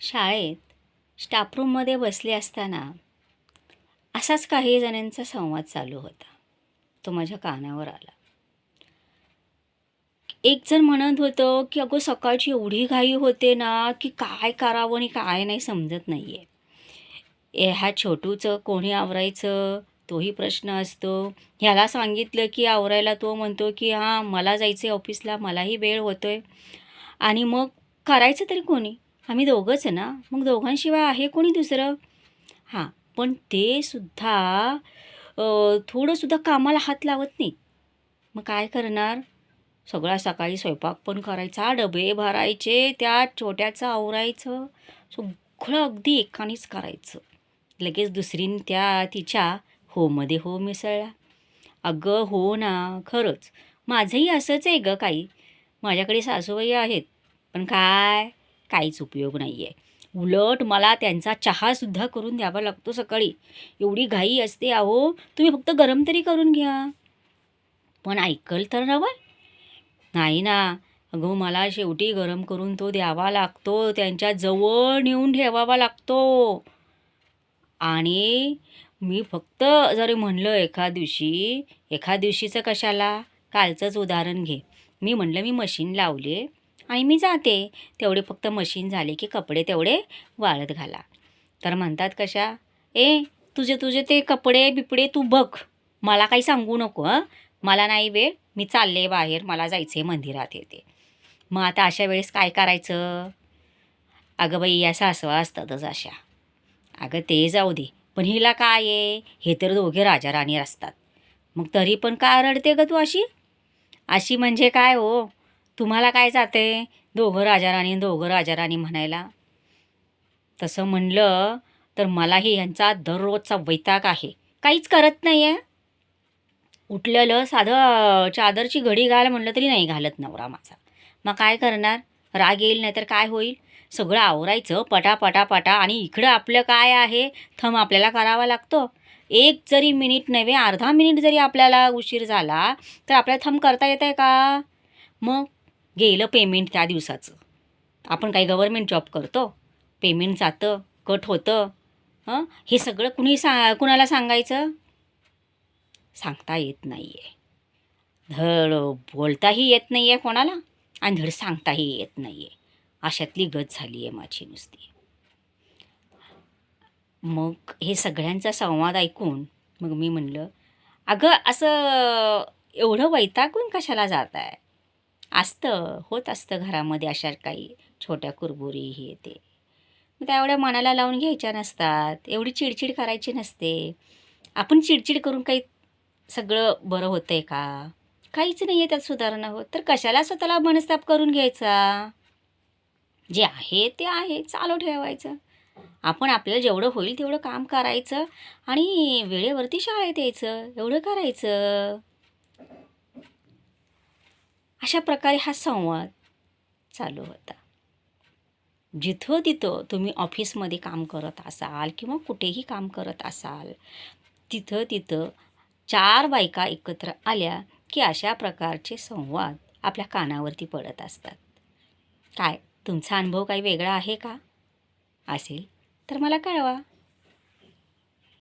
शाळेत स्टाफरूममध्ये बसले असताना असाच काही जणांचा संवाद चालू होता. तो माझ्या कानावर आला. एक जण म्हणत होतं, की "अगं सकाळची एवढी घाई होते ना, की काय करावं आणि काय नाही समजत नाही आहे. ह्या छोटूचं कोणी आवरायचं तोही प्रश्न असतो. ह्याला सांगितलं, की आवरायला तो म्हणतो, की हां मला जायचं आहे ऑफिसला, मलाही वेळ होतोय आणि मग करायचं तरी कोणी? आम्ही दोघंच ना, मग दोघांशिवाय आहे कोणी दुसरं?" हां, पण ते सुद्धा थोडंसुद्धा कामाला हात लावत नाही. मग काय करणार? सगळा सकाळी स्वयंपाक पण करायचा, डबे भरायचे, त्या छोट्याचं आवरायचं, सगळं अगदी एकानेच करायचं. लगेच दुसरीन तिच्या होमध्ये हो मिसळला. अगं हो ना, खरंच. माझंही असंच आहे गं काही. माझ्याकडे सासूबाई आहेत, पण काहीच उपयोग नाही आहे. उलट मला त्यांचा चहासुद्धा करून द्यावा लागतो सकाळी. एवढी घाई असते अहो, तुम्ही फक्त गरम तरी करून घ्या. पण ऐकल तर नवं. नाही ना. अगं मला शेवटी गरम करून तो द्यावा लागतो. त्यांच्या जवळ नेऊन ठेवावा लागतो. आणि मी फक्त जरी म्हणलं एखाद दिवशीचं कशाला, कालचंच उदाहरण घे. मी म्हणलं मी मशीन लावले आणि मी जाते. तेवढे फक्त मशीन झाले की कपडे तेवढे वाळत घाला. तर म्हणतात कशा, "ए तुझे तुझे ते कपडे-बिपडे तू बघ. मला काही सांगू नको हं. मला नाही वेळ. मी चालले बाहेर. मला जायचं मंदिरात येते." मग आता अशा वेळेस काय करायचं? अगं बाई या सासवा असतातच अशा. अगं ते जाऊ दे. पण हिला काय आहे? हे तर दोघे राजा-राणी असतात. मग तरी पण का रडते गं तू अशी? अशी म्हणजे काय हो? तुम्हाला काय जाते? दोघं राजा-राणी, दोघं राजा-राणी म्हणायला? तसं म्हणलं तर मलाही ह्यांचा दररोजचा वैताग आहे. काहीच करत नाही आहे. उठलेलं साधं चादरची घडी घाल म्हटलं तरी नाही घालत नवरा माझा. मग काय करणार? राग येईल नाहीतर काय होईल? सगळं आवरायचं पटा आणि इकडं आपलं काय आहे? थंब आपल्याला करावा लागतो. एक जरी मिनिट नव्हे, अर्धा मिनिट जरी आपल्याला उशीर झाला, तर आपल्याला थंब करता येतं आहे का? मग गेलं पेमेंट त्या दिवसाचं. आपण काही गव्हर्नमेंट जॉब करतो. पेमेंट जातं, कट होतं. हं? हे सगळं कुणाला सांगायचं? सांगता येत नाही आहे. धड बोलताही येत नाही आहे कोणाला आणि धड सांगताही येत नाही आहे. अशातली गत झाली आहे माझी नुसती. मग हे सगळ्यांचा संवाद ऐकून मग मी म्हणलं, "अगं असं एवढं वैतागून कशाला जात आहे? होत असतं घरामध्ये अशा काही छोट्या कुरबुरी हे ते. मग त्या एवढ्या मनाला लावून घ्यायच्या नसतात. एवढी चिडचिड करायची नसते. आपण चिडचिड करून काही सगळं बरं होतं आहे का? काहीच नाही आहे त्यात सुधारणा होत. तर कशाला स्वतःला मनस्ताप करून घ्यायचा? जे आहे ते आहे, चालू ठेवायचं. आपण आपल्याला जेवढं होईल तेवढं काम करायचं आणि वेळेवरती शाळेत यायचं, एवढं करायचं." अशा प्रकारे हा संवाद चालू होता. जिथं-तिथं तुम्ही ऑफिसमध्ये काम करत असाल किंवा कुठेही काम करत असाल, तिथं-तिथं 4 बायका एकत्र आल्या, की अशा प्रकारचे संवाद आपल्या कानावरती पडत असतात. काय तुमचा अनुभव काही वेगळा आहे का? असेल तर मला कळवा.